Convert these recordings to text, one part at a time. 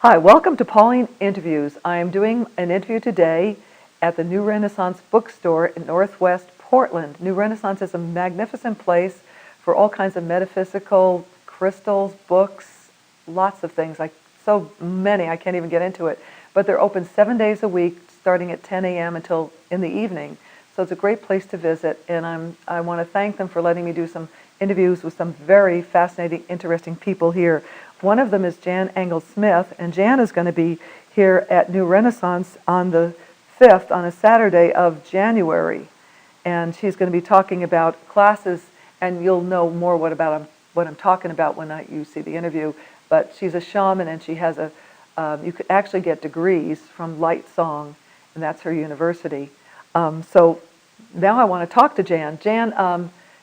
Hi, welcome to Pauline Interviews. I am doing an interview today at the New Renaissance bookstore in Northwest Portland. New Renaissance is a magnificent place for all kinds of metaphysical crystals, books, lots of things. So many, I can't even get into it. But they're open 7 days a week, starting at 10 a.m. until in the evening. So it's a great place to visit, and I want to thank them for letting me do some interviews with some very fascinating, interesting people here. One of them is Jan Engels-Smith, and Jan is going to be here at New Renaissance on the 5th, on a Saturday of January. And she's going to be talking about classes, and you'll know more what I'm talking about when you see the interview. But she's a shaman, and she has you could actually get degrees from LightSong, and that's her university. So now I want to talk to Jan.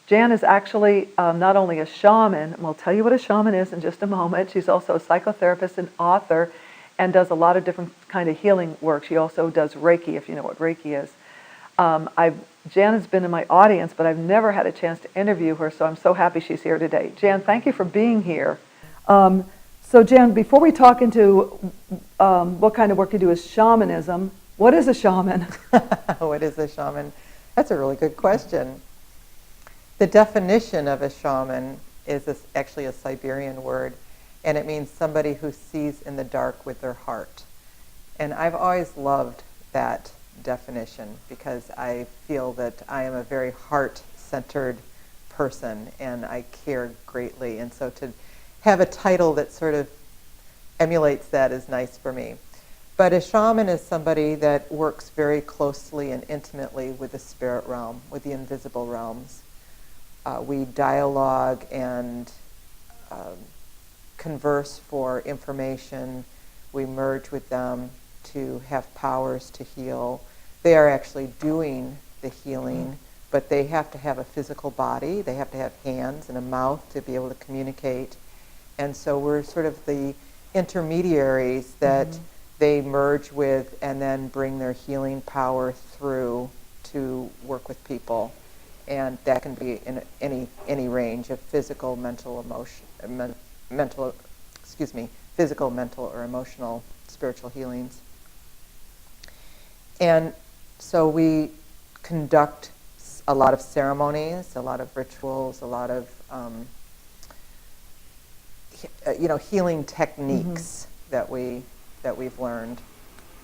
Jan is actually not only a shaman, and we'll tell you what a shaman is in just a moment. She's also a psychotherapist and author and does a lot of different kind of healing work. She also does Reiki, if you know what Reiki is. Jan has been in my audience, but I've never had a chance to interview her, so I'm so happy she's here today. Jan, thank you for being here. So Jan, before we talk into what kind of work you do is shamanism, what is a shaman? What is a shaman? That's a really good question. The definition of a shaman is actually a Siberian word, and it means somebody who sees in the dark with their heart. And I've always loved that definition because I feel that I am a very heart-centered person and I care greatly. And so to have a title that sort of emulates that is nice for me. But a shaman is somebody that works very closely and intimately with the spirit realm, with the invisible realms. We dialogue and converse for information. We merge with them to have powers to heal. They are actually doing the healing, but they have to have a physical body. They have to have hands and a mouth to be able to communicate. And so we're sort of the intermediaries that they merge with and then bring their healing power through to work with people. And that can be in any range of physical, mental, physical, mental, or emotional, spiritual healings. And so we conduct a lot of ceremonies, a lot of rituals, a lot of healing techniques that we've learned.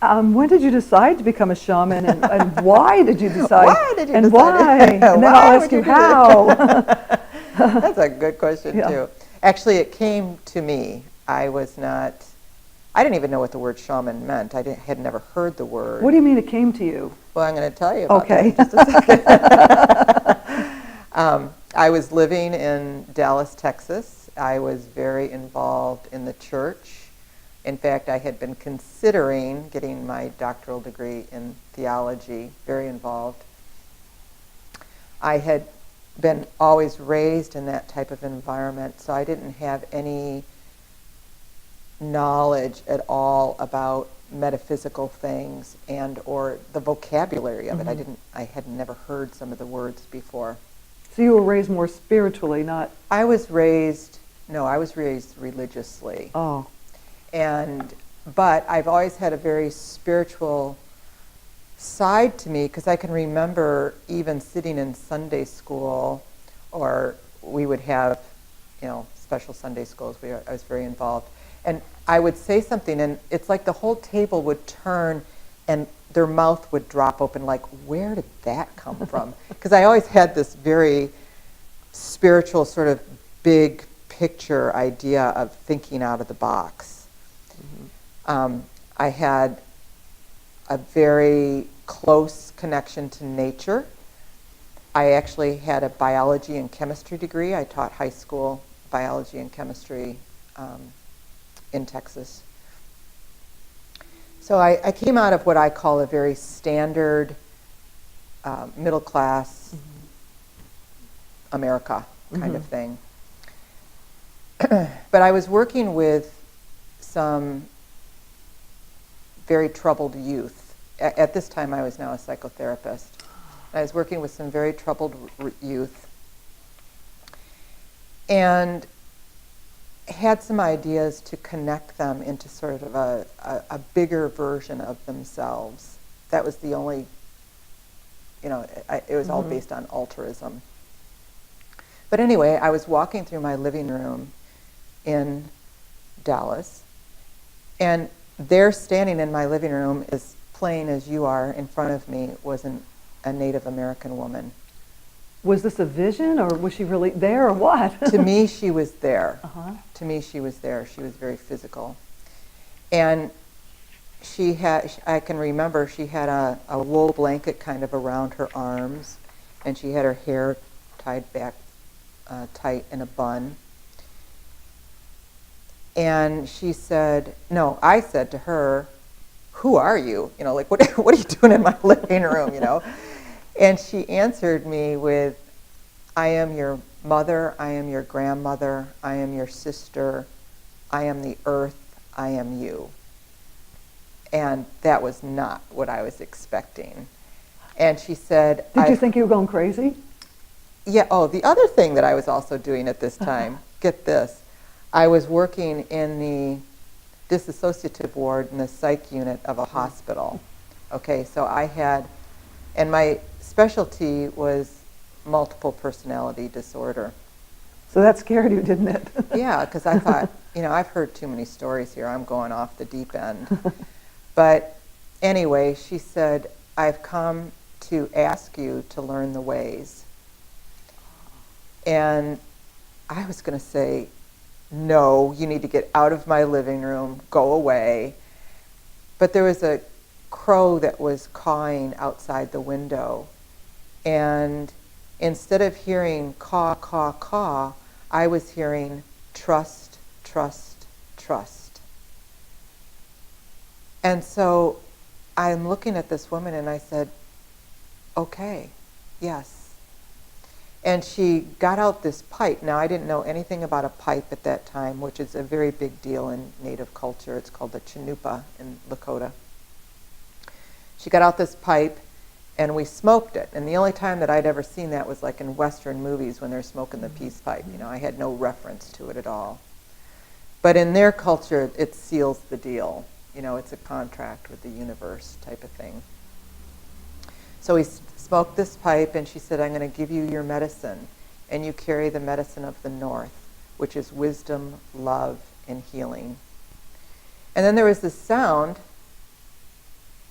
When did you decide to become a shaman, and why did you decide? Why did you and decide? Why? And then I'll ask you how. That's a good question, too. Actually, it came to me. I didn't even know what the word shaman meant. I had never heard the word. What do you mean it came to you? Well, I'm going to tell you about that in just a second. I was living in Dallas, Texas. I was very involved in the church. In fact, I had been considering getting my doctoral degree in theology, very involved. I had been always raised in that type of environment, so I didn't have any knowledge at all about metaphysical things and or the vocabulary of it. I had never heard some of the words before. So you were raised more spiritually, not... I was raised religiously. Oh. But I've always had a very spiritual side to me because I can remember even sitting in Sunday school, or we would have, special Sunday schools. I was very involved, and I would say something, and it's like the whole table would turn, and their mouth would drop open. Like, where did that come from? Because I always had this very spiritual, sort of big picture idea of thinking out of the box. I had a very close connection to nature. I actually had a biology and chemistry degree. I taught high school biology and chemistry in Texas. So I came out of what I call a very standard middle class America kind of thing. But I was working with some very troubled youth. At this time, I was now a psychotherapist. I was working with some very troubled youth. And had some ideas to connect them into sort of a bigger version of themselves. That was the only, it was all based on altruism. But anyway, I was walking through my living room in Dallas, and there, standing in my living room, as plain as you are, in front of me was a Native American woman. Was this a vision, or was she really there, or what? To me, she was there. Uh-huh. To me, she was there. She was very physical. And I can remember she had a wool blanket kind of around her arms, and she had her hair tied back tight in a bun. And I said to her, "Who are you? What are you doing in my living room, And she answered me with, "I am your mother, I am your grandmother, I am your sister, I am the earth, I am you." And that was not what I was expecting. And she said, Did you think you were going crazy? Yeah, the other thing that I was also doing at this time, get this, I was working in the disassociative ward in the psych unit of a hospital. Okay, so and my specialty was multiple personality disorder. So that scared you, didn't it? Yeah, because I thought, I've heard too many stories here. I'm going off the deep end. But anyway, she said, "I've come to ask you to learn the ways." And I was going to say, "No, you need to get out of my living room, go away." But there was a crow that was cawing outside the window. And instead of hearing caw, caw, caw, I was hearing trust, trust, trust. And so I'm looking at this woman and I said, "Okay, yes." And she got out this pipe. Now, I didn't know anything about a pipe at that time, which is a very big deal in Native culture. It's called the Chanupa in Lakota. She got out this pipe and we smoked it. And the only time that I'd ever seen that was like in Western movies when they're smoking the peace pipe. I had no reference to it at all. But in their culture, it seals the deal. It's a contract with the universe type of thing. So we smoked this pipe, and she said, "I'm going to give you your medicine, and you carry the medicine of the North, which is wisdom, love, and healing." And then there was this sound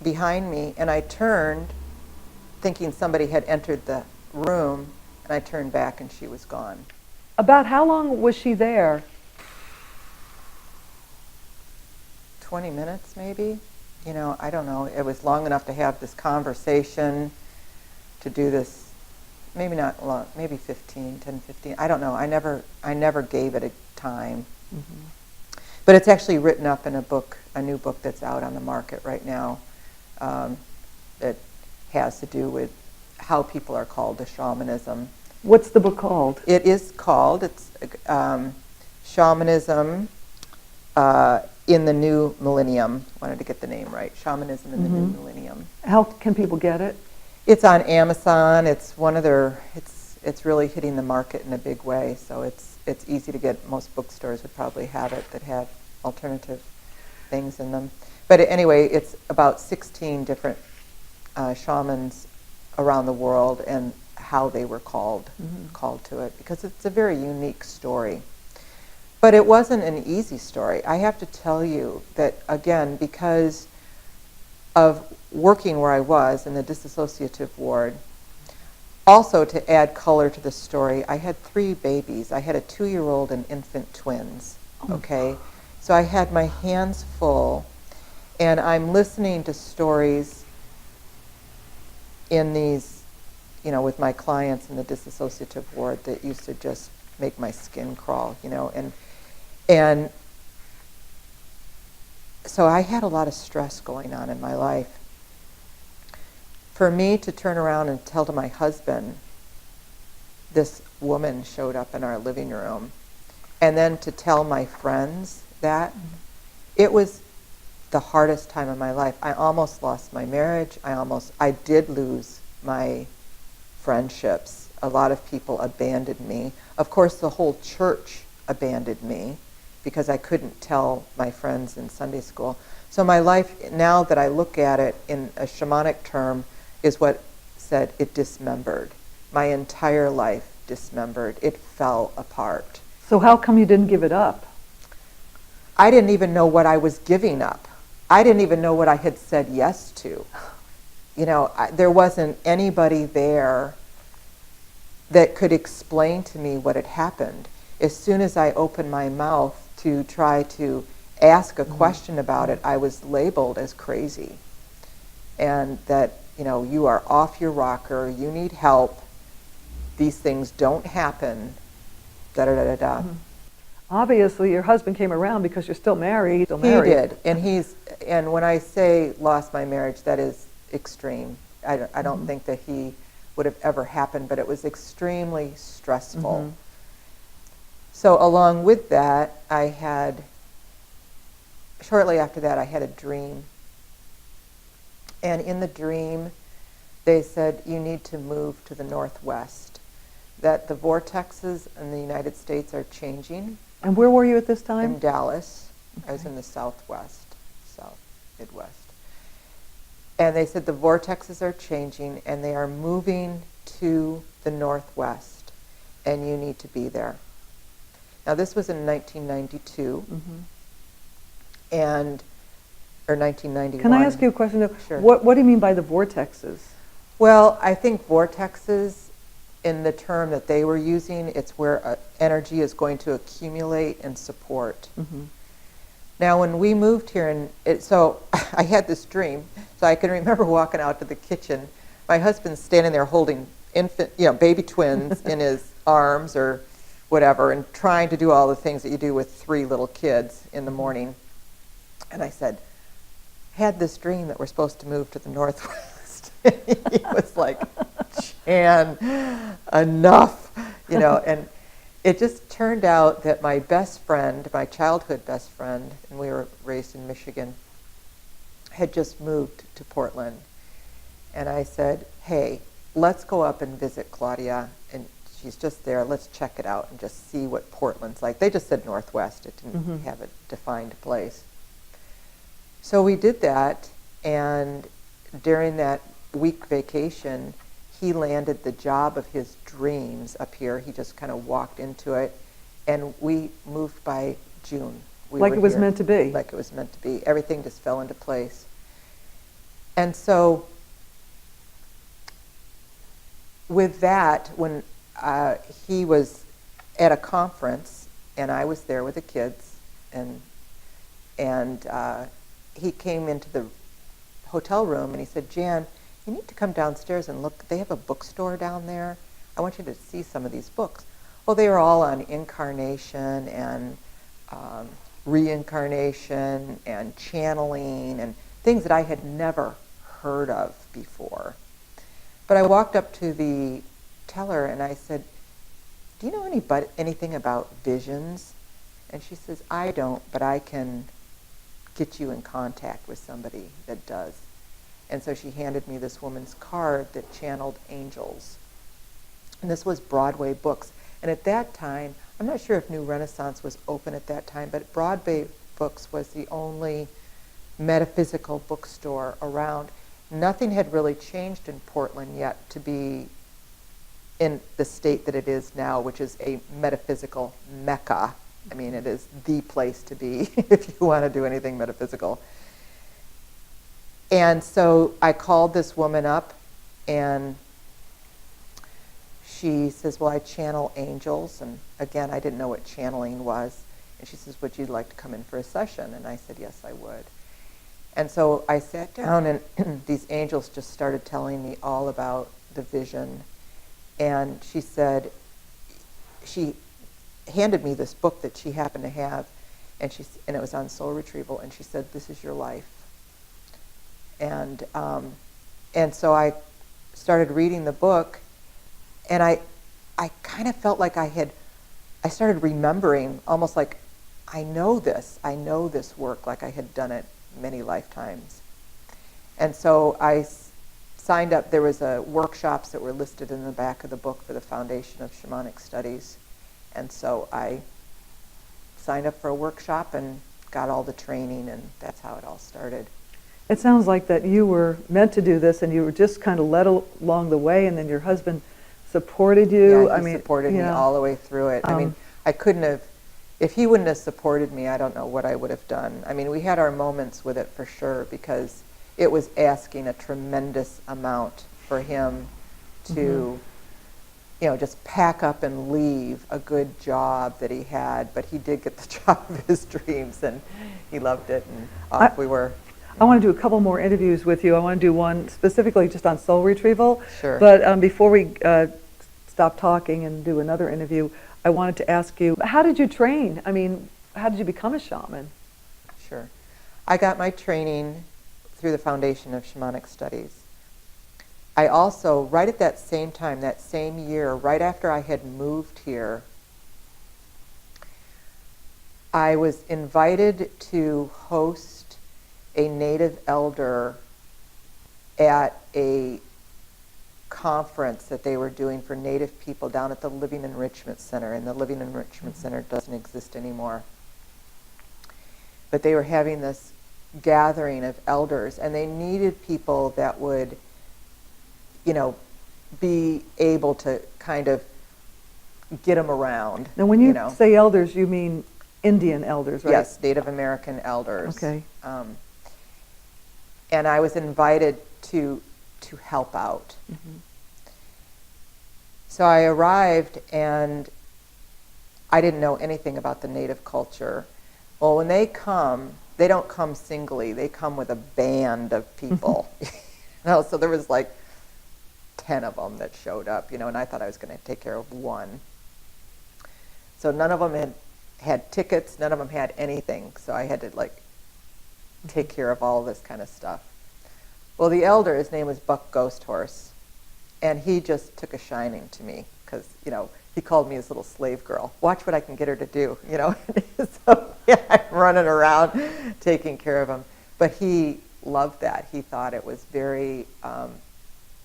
behind me, and I turned, thinking somebody had entered the room, and I turned back, and she was gone. About how long was she there? 20 minutes, maybe. I don't know. It was long enough to have this conversation, to do this, maybe not long, maybe 10, 15. I don't know. I never gave it a time. Mm-hmm. But it's actually written up in a new book that's out on the market right now, that has to do with how people are called to shamanism. What's the book called? It's Shamanism in the New Millennium. Wanted to get the name right. Shamanism in the New Millennium. How can people get it? It's on Amazon. It's it's really hitting the market in a big way. So it's easy to get. Most bookstores would probably have it that have alternative things in them. But anyway, it's about 16 different shamans around the world and how they were called to it, because it's a very unique story. But it wasn't an easy story. I have to tell you that, again, because of working where I was in the disassociative ward, also to add color to the story, I had 3 babies. I had a 2-year-old and infant twins, okay? So I had my hands full, and I'm listening to stories in these, with my clients in the disassociative ward that used to just make my skin crawl, and so I had a lot of stress going on in my life. For me to turn around and tell to my husband, this woman showed up in our living room, and then to tell my friends that, it was the hardest time of my life. I almost lost my marriage. I did lose my friendships. A lot of people abandoned me. Of course, the whole church abandoned me. because I couldn't tell my friends in Sunday school. So my life, now that I look at it in a shamanic term, is what said it dismembered. My entire life dismembered. It fell apart. So how come you didn't give it up? I didn't even know what I was giving up. I didn't even know what I had said yes to. You know, there wasn't anybody there that could explain to me what had happened. As soon as I opened my mouth to try to ask a question about it, I was labeled as crazy. And that, you know, you are off your rocker, you need help, these things don't happen, da-da-da-da-da. Obviously, your husband came around because you're still married. He did, and when I say lost my marriage, that is extreme. I don't think that he would have ever happened, but it was extremely stressful. So along with that, shortly after that, I had a dream. And in the dream, they said, you need to move to the Northwest, that the vortexes in the United States are changing. And where were you at this time? In Dallas. Okay. I was in the Southwest, Midwest. And they said the vortexes are changing and they are moving to the Northwest and you need to be there. Now this was in 1992 or 1991. Can I ask you a question though? Sure. What do you mean by the vortexes? Well, I think vortexes, in the term that they were using, it's where energy is going to accumulate and support. Now, when we moved here, so I had this dream, so I can remember walking out to the kitchen. My husband's standing there holding baby twins in his arms or whatever, and trying to do all the things that you do with 3 little kids in the morning. And I said, I had this dream that we're supposed to move to the Northwest. He was like, Jan, enough, and it just turned out that my best friend, my childhood best friend, and we were raised in Michigan, had just moved to Portland. And I said, hey, let's go up and visit Claudia, and she's just there, let's check it out and just see what Portland's like. They just said Northwest, it didn't have a defined place. So we did that, and during that week vacation, he landed the job of his dreams up here. He just kind of walked into it, and we moved by June. Like it was meant to be. Like it was meant to be. Everything just fell into place. And so with that, when he was at a conference, and I was there with the kids, and he came into the hotel room, and he said, Jan, you need to come downstairs and look. They have a bookstore down there. I want you to see some of these books. Well, they were all on incarnation and reincarnation and channeling and things that I had never heard of before. But I walked up to the teller and I said, do you know anything about visions? And she says, I don't, but I can get you in contact with somebody that does. And so she handed me this woman's card that channeled angels. And this was Broadway Books. And at that time, I'm not sure if New Renaissance was open at that time, but Broadway Books was the only metaphysical bookstore around. Nothing had really changed in Portland yet to be in the state that it is now, which is a metaphysical mecca. I mean, it is the place to be if you want to do anything metaphysical. And so I called this woman up, and she says, well, I channel angels. And again, I didn't know what channeling was. And she says, would you like to come in for a session? And I said, yes, I would. And so I sat down, and these angels just started telling me all about the vision. And she said, she handed me this book that she happened to have, and it was on soul retrieval, and she said, this is your life. And so I started reading the book, and I kind of felt like I started remembering, almost like I know this work, like I had done it many lifetimes. And so I signed up. There was workshops that were listed in the back of the book for the Foundation of Shamanic Studies, and so I signed up for a workshop and got all the training, and that's how it all started. It sounds like that you were meant to do this and you were just kind of led along the way, and then your husband supported you. Yeah, he supported me all the way through it. I mean, I couldn't have, if he wouldn't have supported me, I don't know what I would have done. I mean, we had our moments with it for sure, because it was asking a tremendous amount for him to, you know, just pack up and leave a good job that he had. But he did get the job of his dreams, and he loved it, and off we were. I want to do a couple more interviews with you. I want to do one specifically just on soul retrieval. Sure. But before we stop talking and do another interview, I wanted to ask you, how did you train? I mean, how did you become a shaman? Sure. I got my training through the Foundation of Shamanic Studies. I also, right at that same time, that same year, right after I had moved here, I was invited to host a native elder at a conference that they were doing for native people down at the Living Enrichment Center, and the Living Enrichment Center doesn't exist anymore. But they were having this gathering of elders, and they needed people that would, you know, be able to kind of get them around. Now, when you say elders, you mean Indian elders, right? Yes, Native American elders. Okay. And I was invited to help out. So I arrived, and I didn't know anything about the native culture. Well, when they come, they don't come singly. They come with a band of people. You know, so there was like 10 of them that showed up, you know, and I thought I was going to take care of one. So none of them had tickets. None of them had anything. So I had to like take care of all this kind of stuff. Well, the elder, his name was Buck Ghost Horse, and he just took a shining to me because, you know, he called me his little slave girl. Watch what I can get her to do, you know. So yeah, I'm running around taking care of him. But he loved that. He thought it was very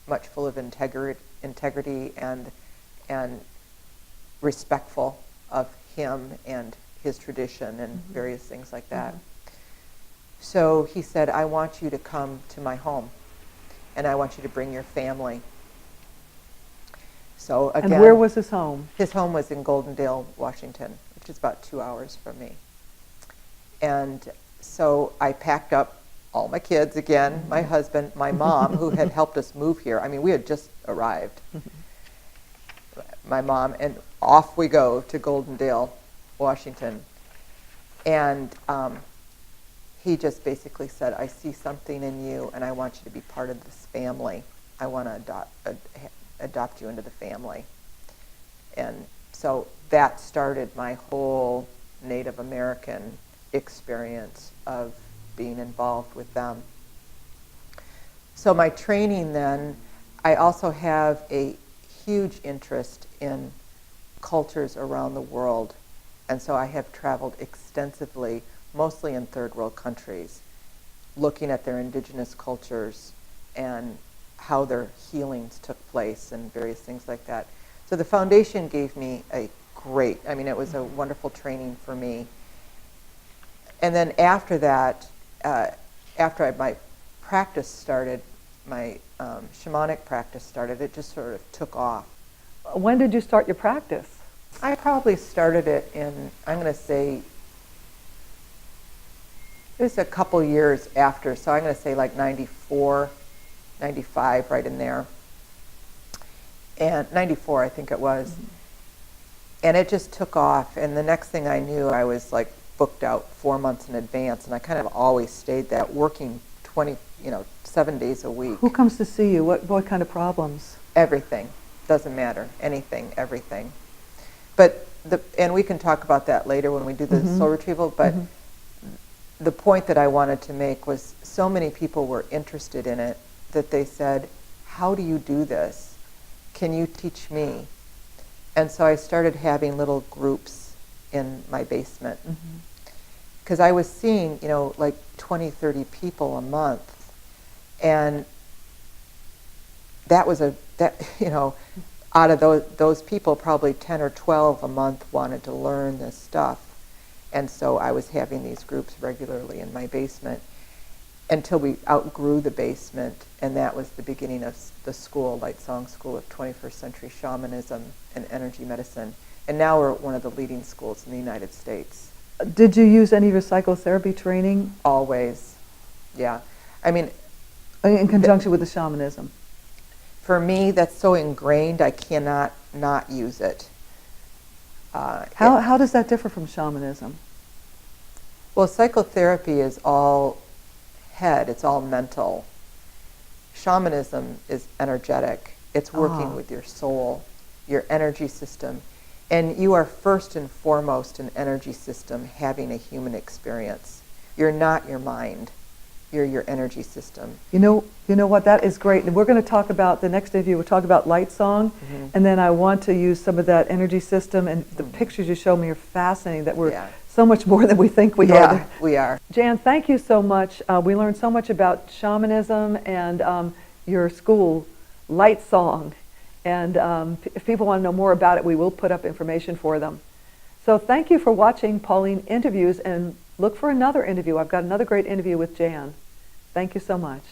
much full of integrity and respectful of him and his tradition and various things like that. So he said, I want you to come to my home, and I want you to bring your family. So again, and where was his home? His home was in Goldendale, Washington, which is about 2 hours from me. And so I packed up all my kids again, my husband, my mom, who had helped us move here. I mean, we had just arrived. My mom, and off we go to Goldendale, Washington. And he just basically said, I see something in you, and I want you to be part of this family. I want to adopt you into the family. And so that started my whole Native American experience of being involved with them. So my training then, I also have a huge interest in cultures around the world. And so I have traveled extensively, mostly in third world countries, looking at their indigenous cultures and how their healings took place and various things like that. So the foundation gave me it was a wonderful training for me. And then after that, my practice started, my shamanic practice started, it just sort of took off. When did you start your practice? I probably started it in, I'm going to say, it was a couple years after, so I'm going to say like 94, 95, right in there. And 94, I think it was. And it just took off, and the next thing I knew, I was like booked out 4 months in advance, and I kind of always stayed that, working 7 days a week. Who comes to see you? What kind of problems? Everything. Doesn't matter. Anything, everything. But and we can talk about that later when we do the soul retrieval, but the point that I wanted to make was so many people were interested in it that they said, how do you do this? Can you teach me? And so I started having little groups in my basement. Because I was seeing, like 20, 30 people a month. And that was out of those people, probably 10 or 12 a month wanted to learn this stuff. And so I was having these groups regularly in my basement until we outgrew the basement, and that was the beginning of the school, LightSong School of 21st Century Shamanism and Energy Medicine. And now we're one of the leading schools in the United States. Did you use any of your psychotherapy training? Always, yeah. I mean, In conjunction with the shamanism? for me, that's so ingrained, I cannot not use it. How does that differ from shamanism? Well, psychotherapy is all head, it's all mental. Shamanism is energetic. It's working with your soul, your energy system. And you are first and foremost an energy system having a human experience. You're not your mind. You're your energy system. You know what? That is great. And we're going to talk about, the next interview, we'll talk about LightSong. And then I want to use some of that energy system. And the pictures you showed me are fascinating, that we're so much more than we think we are. Yeah, we are. Jan, thank you so much. We learned so much about shamanism and your school, LightSong. And if people want to know more about it, we will put up information for them. So thank you for watching Pauline Interviews, and look for another interview. I've got another great interview with Jan. Thank you so much.